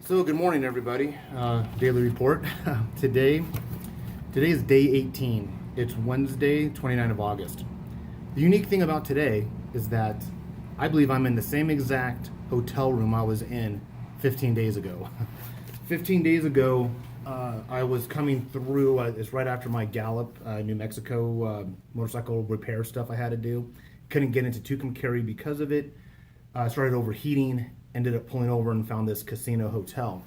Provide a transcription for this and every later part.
So good morning, everybody. Daily report. Today is day 18. It's Wednesday, 29th of August. The unique thing about today is that I believe I'm in the same exact hotel room I was in 15 days ago. 15 days ago, I was coming through. It's right after my Gallup, New Mexico motorcycle repair stuff I had to do. Couldn't get into Tucumcari because of it. Started overheating. Ended up pulling over and found this casino hotel,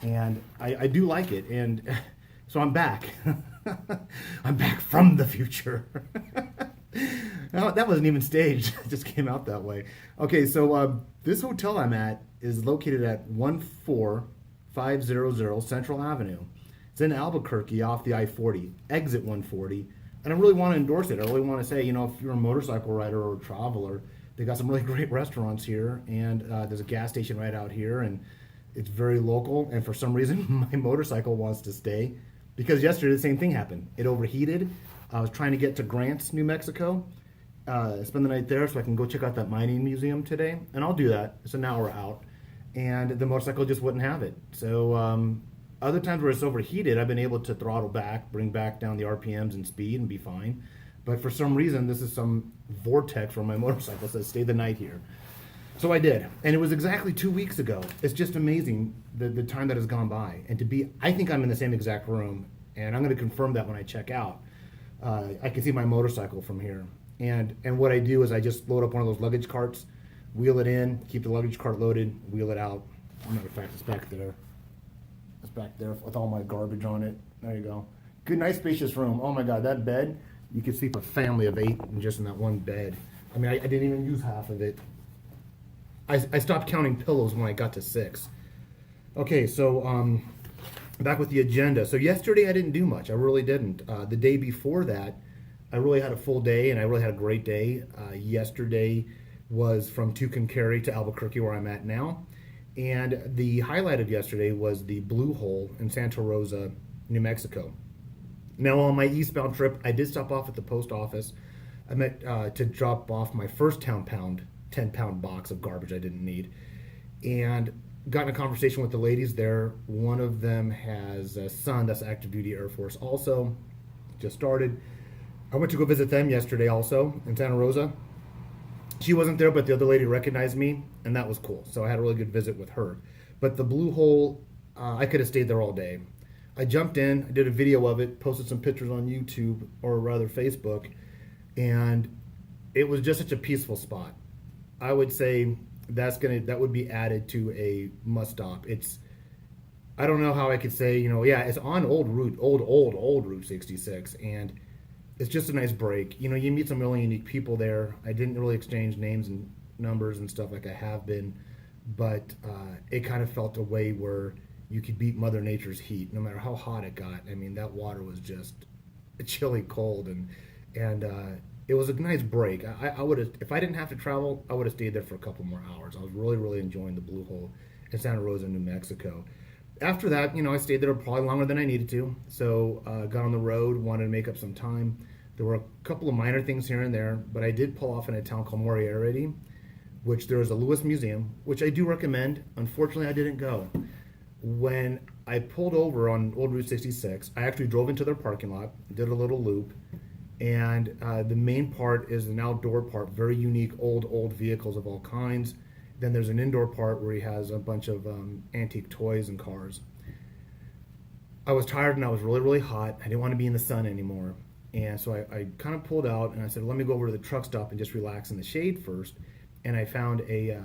and I do like it, and so I'm back. I'm back from the future. No, that wasn't even staged. It just came out that way. Okay, so this hotel I'm at is located at 14500 Central Avenue. It's in Albuquerque off the I-40, exit 140, and I really want to endorse it. I really want to say, if you're a motorcycle rider or a traveler, they got some really great restaurants here, and there's a gas station right out here, and it's very local. And for some reason, my motorcycle wants to stay because yesterday the same thing happened. It overheated. I was trying to get to Grants, New Mexico, spend the night there so I can go check out that mining museum today, and I'll do that. It's an hour out, and the motorcycle just wouldn't have it. So other times where it's overheated, I've been able to throttle back, bring back down the RPMs and speed, and be fine. But for some reason, this is some vortex where my motorcycle says, stay the night here. So I did. And it was exactly 2 weeks ago. It's just amazing the time that has gone by. And I think I'm in the same exact room. And I'm going to confirm that when I check out. I can see my motorcycle from here. And what I do is I just load up one of those luggage carts, wheel it in, keep the luggage cart loaded, wheel it out. As a matter of fact, it's back there. It's back there with all my garbage on it. There you go. Good, nice, spacious room. Oh my God, that bed. You could sleep a family of 8 just in that one bed. I mean, I didn't even use half of it. I stopped counting pillows when I got to 6. Okay, so back with the agenda. So yesterday I didn't do much. I really didn't. The day before that, I really had a full day, and I really had a great day. Yesterday was from Tucumcari to Albuquerque, where I'm at now. And the highlight of yesterday was the Blue Hole in Santa Rosa, New Mexico. Now, on my eastbound trip, I did stop off at the post office. I meant to drop off my first 10-pound box of garbage I didn't need, and got in a conversation with the ladies there. One of them has a son that's active duty Air Force also, just started. I went to go visit them yesterday also in Santa Rosa. She wasn't there, but the other lady recognized me, and that was cool. So I had a really good visit with her. But the Blue Hole, I could have stayed there all day. I jumped in, I did a video of it, posted some pictures on YouTube, or rather Facebook, and it was just such a peaceful spot. I would say that would be added to a must stop. I don't know how I could say, it's on old Route 66, and it's just a nice break. You meet some really unique people there. I didn't really exchange names and numbers and stuff like I have been, but it kind of felt a way where you could beat Mother Nature's heat, no matter how hot it got. I mean, that water was just chilly cold, and it was a nice break. I would have, if I didn't have to travel, I would have stayed there for a couple more hours. I was really, really enjoying the Blue Hole in Santa Rosa, New Mexico. After that, I stayed there probably longer than I needed to, so got on the road, wanted to make up some time. There were a couple of minor things here and there, but I did pull off in a town called Moriarty, which there is a Lewis Museum, which I do recommend. Unfortunately, I didn't go. When I pulled over on Old Route 66, I actually drove into their parking lot, did a little loop, and the main part is an outdoor part, very unique old vehicles of all kinds. Then there's an indoor part where he has a bunch of antique toys and cars. I was tired and I was really, really hot. I didn't want to be in the sun anymore. And so I kind of pulled out and I said, let me go over to the truck stop and just relax in the shade first. And I found a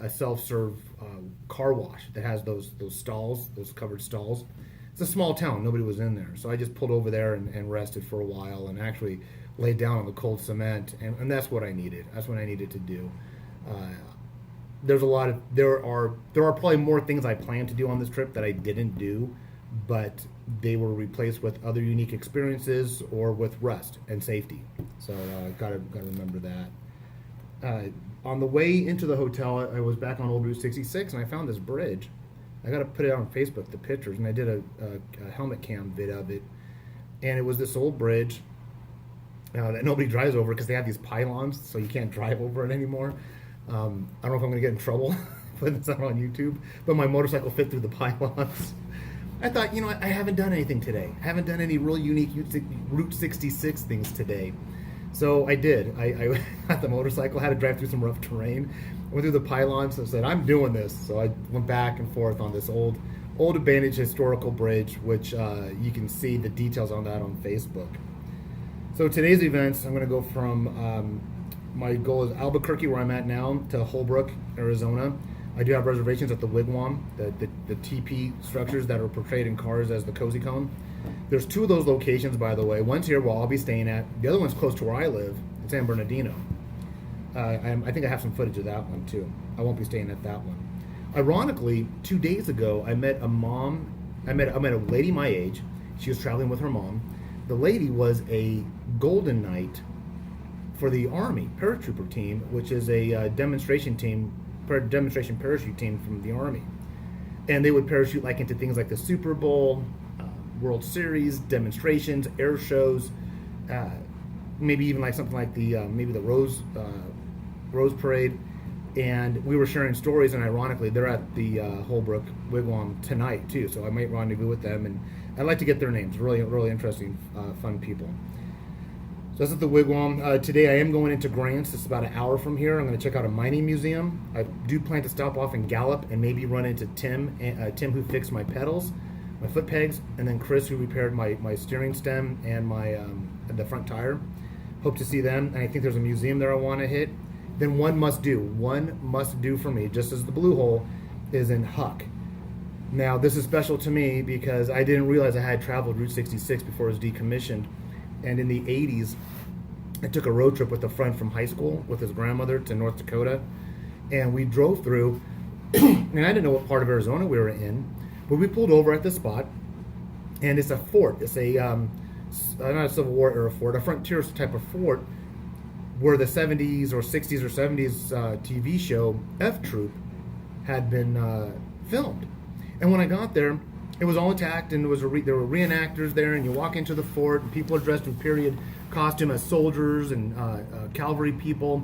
self-serve car wash that has those stalls, those covered stalls. It's a small town, nobody was in there. So I just pulled over there and rested for a while and actually laid down on the cold cement, and that's what I needed. That's what I needed to do. There are probably more things I planned to do on this trip that I didn't do, but they were replaced with other unique experiences or with rest and safety. So gotta remember that. On the way into the hotel, I was back on Old Route 66, and I found this bridge. I got to put it on Facebook, the pictures, and I did a helmet cam vid of it. And it was this old bridge that nobody drives over because they have these pylons, so you can't drive over it anymore. I don't know if I'm going to get in trouble putting this out on YouTube, but my motorcycle fit through the pylons. I thought, I haven't done anything today. I haven't done any real unique Route 66 things today. So I did. I got the motorcycle, had to drive through some rough terrain, went through the pylons, and said, I'm doing this. So I went back and forth on this old abandoned historical bridge, which you can see the details on that on Facebook. So today's events, I'm going to go from, my goal is Albuquerque, where I'm at now, to Holbrook, Arizona. I do have reservations at the Wigwam, the TP structures that are portrayed in cars as the Cozy Cone. There's 2 of those locations, by the way. One's here where I'll be staying at. The other one's close to where I live in San Bernardino. I think I have some footage of that one too. I won't be staying at that one. Ironically, 2 days ago, I met a mom. I met a lady my age. She was traveling with her mom. The lady was a Golden Knight for the Army paratrooper team, which is a demonstration parachute team from the Army. And they would parachute like into things like the Super Bowl, World Series, demonstrations, air shows, maybe even like something like the maybe the Rose Parade. And we were sharing stories, and ironically, they're at the Holbrook Wigwam tonight too. So I might rendezvous with them, and I'd like to get their names. Really, really interesting, fun people. So that's at the Wigwam. Today I am going into Grants. It's about an hour from here. I'm going to check out a mining museum. I do plan to stop off and Gallup and maybe run into Tim who fixed my pedals, my foot pegs, and then Chris, who repaired my steering stem and my the front tire. Hope to see them. And I think there's a museum there I want to hit. Then one must do for me, just as the Blue Hole, is in Huck. Now this is special to me because I didn't realize I had traveled Route 66 before it was decommissioned. And in the 80s, I took a road trip with a friend from high school with his grandmother to North Dakota. And we drove through, and I didn't know what part of Arizona we were in, but we pulled over at this spot. And it's a fort. It's not a Civil War era fort, a frontier type of fort where the 70s or 60s or 70s TV show F Troop had been filmed. And when I got there, it was all intact, and there were reenactors there, and you walk into the fort, and people are dressed in period costume as soldiers and cavalry people,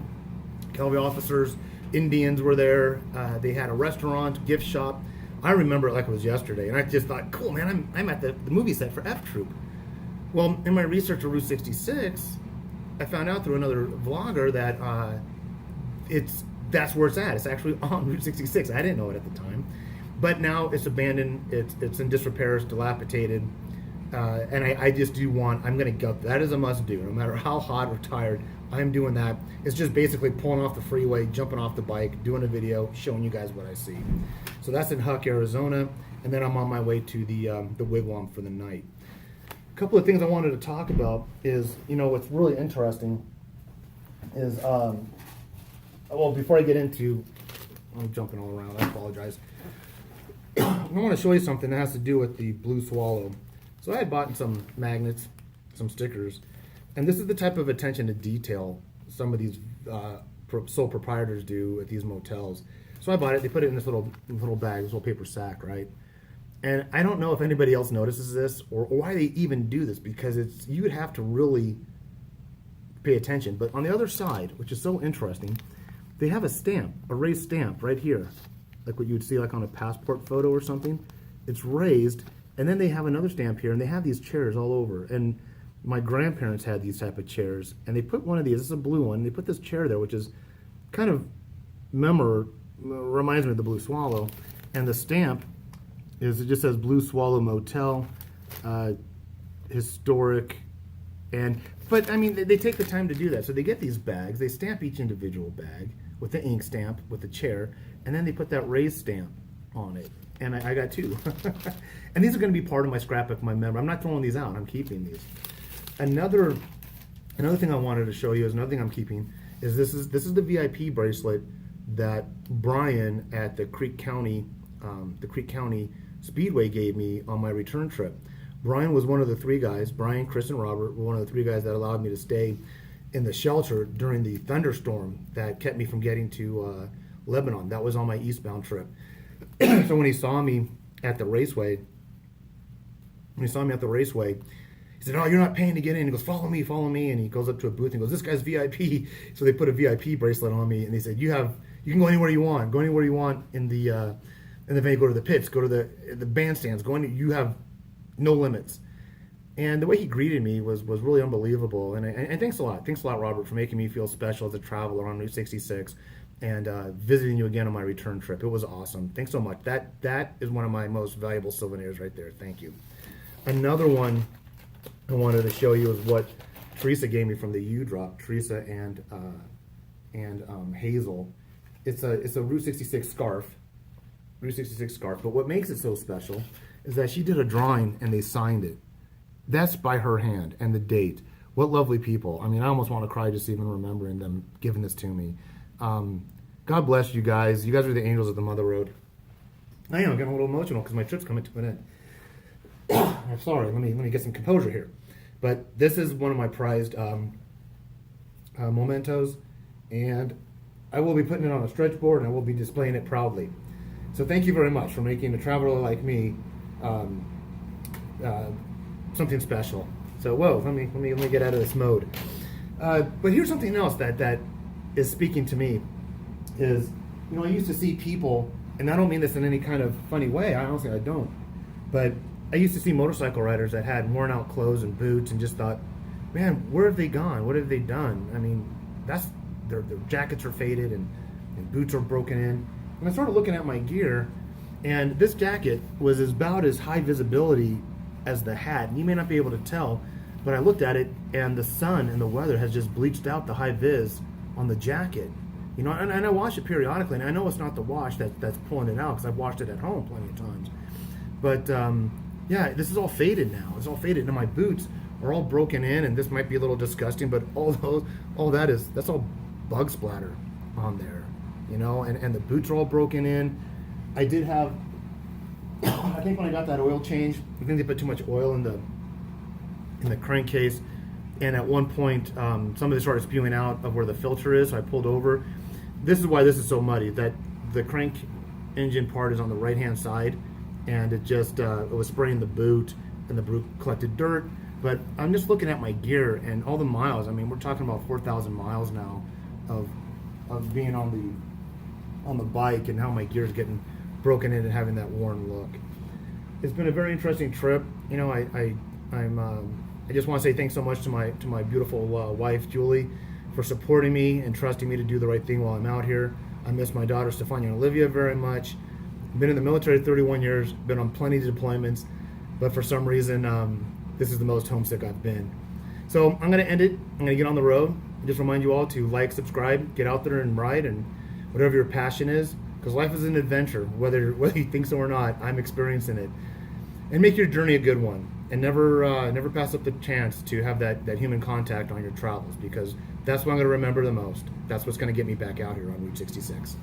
cavalry officers. Indians were there. They had a restaurant, gift shop. I remember it like it was yesterday, and I just thought, cool, man, I'm at the movie set for F Troop. Well, in my research of Route 66, I found out through another vlogger that that's where it's at. It's actually on Route 66. I didn't know it at the time. But now it's abandoned, it's in disrepair, it's dilapidated, and I just I'm going to go. That is a must do. No matter how hot or tired, I'm doing that. It's just basically pulling off the freeway, jumping off the bike, doing a video, showing you guys what I see. So that's in Huck, Arizona, and then I'm on my way to the Wigwam for the night. A couple of things I wanted to talk about is, what's really interesting is, well, before I get into, I'm jumping all around, I apologize. I want to show you something that has to do with the Blue Swallow. So I had bought some magnets, some stickers, and this is the type of attention to detail some of these sole proprietors do at these motels. So I bought it. They put it in this little bag, this little paper sack, right? And I don't know if anybody else notices this or why they even do this, because you would have to really pay attention. But on the other side, which is so interesting, they have a stamp, a raised stamp right here, like what you would see like on a passport photo or something. It's raised, and then they have another stamp here, and they have these chairs all over. And my grandparents had these type of chairs, and they put one of these, this is a blue one, and they put this chair there, which is kind of reminds me of the Blue Swallow. And the stamp it just says Blue Swallow Motel, historic, but I mean, they take the time to do that. So they get these bags, they stamp each individual bag with the ink stamp, with the chair, and then they put that raised stamp on it. And I got 2. And these are going to be part of my scrapbook, my memory. I'm not throwing these out, I'm keeping these. Another thing I wanted to show you is another thing I'm keeping is this is the VIP bracelet that Brian at the Creek County Speedway gave me on my return trip. Brian was one of the 3 guys, Brian, Chris, and Robert were one of the 3 guys that allowed me to stay in the shelter during the thunderstorm that kept me from getting to Lebanon. That was on my eastbound trip. So when he saw me at the raceway, he said, "Oh, you're not paying to get in." He goes, follow me. And he goes up to a booth and goes, "This guy's VIP." So they put a VIP bracelet on me, and they said, you you can go anywhere you want. Go anywhere you want in the venue. Go to the pits. Go to the bandstands. You have no limits. And the way he greeted me was really unbelievable. And thanks a lot. Thanks a lot, Robert, for making me feel special as a traveler on Route 66 and visiting you again on my return trip. It was awesome. Thanks so much. That is one of my most valuable souvenirs right there. Thank you. Another one I wanted to show you is what Teresa gave me from the U Drop. Teresa and Hazel. It's a Route 66 scarf. Route 66 scarf. But what makes it so special is that she did a drawing and they signed it. That's by her hand, and the date. What lovely people. I mean, I almost want to cry just even remembering them giving this to me. God bless you guys. You guys are the angels of the Mother Road. I am getting a little emotional because my trip's coming to an end. I'm sorry. Let me get some composure here. But this is one of my prized mementos, and I will be putting it on a stretch board, and I will be displaying it proudly. So thank you very much for making a traveler like me something special. So whoa, let me get out of this mode. But here's something else that is speaking to me is, I used to see people, and I don't mean this in any kind of funny way. I honestly don't. But I used to see motorcycle riders that had worn out clothes and boots, and just thought, man, where have they gone? What have they done? I mean, their jackets are faded and boots are broken in. And I started looking at my gear, and this jacket was about as high visibility as the hat. And you may not be able to tell, but I looked at it, and the sun and the weather has just bleached out the high vis on the jacket. And I wash it periodically, and I know it's not the wash that's pulling it out, because I've washed it at home plenty of times. But yeah, this is all faded now. It's all faded, and my boots are all broken in, and this might be a little disgusting, but that's all bug splatter on there, and the boots are all broken in. I did have, I think when I got that oil change, I think they put too much oil in the crankcase, and at one point somebody started spewing out of where the filter is, so I pulled over. This is why this is so muddy, that the crank engine part is on the right hand side, and it was spraying the boot, and the boot collected dirt. But I'm just looking at my gear and all the miles. I mean, we're talking about 4,000 miles now of being on the bike, and how my gear's getting broken in and having that worn look. It's been a very interesting trip. I just want to say thanks so much to my beautiful wife Julie for supporting me and trusting me to do the right thing while I'm out here. I miss my daughter Stefania and Olivia very much. Been in the military 31 years, been on plenty of deployments, but for some reason this is the most homesick I've been. So I'm going to end it. I'm going to get on the road and just remind you all to like, subscribe, get out there and ride, and whatever your passion is, because life is an adventure, whether you think so or not. I'm experiencing it. And make your journey a good one, and never pass up the chance to have that human contact on your travels, because that's what I'm going to remember the most. That's what's going to get me back out here on Route 66.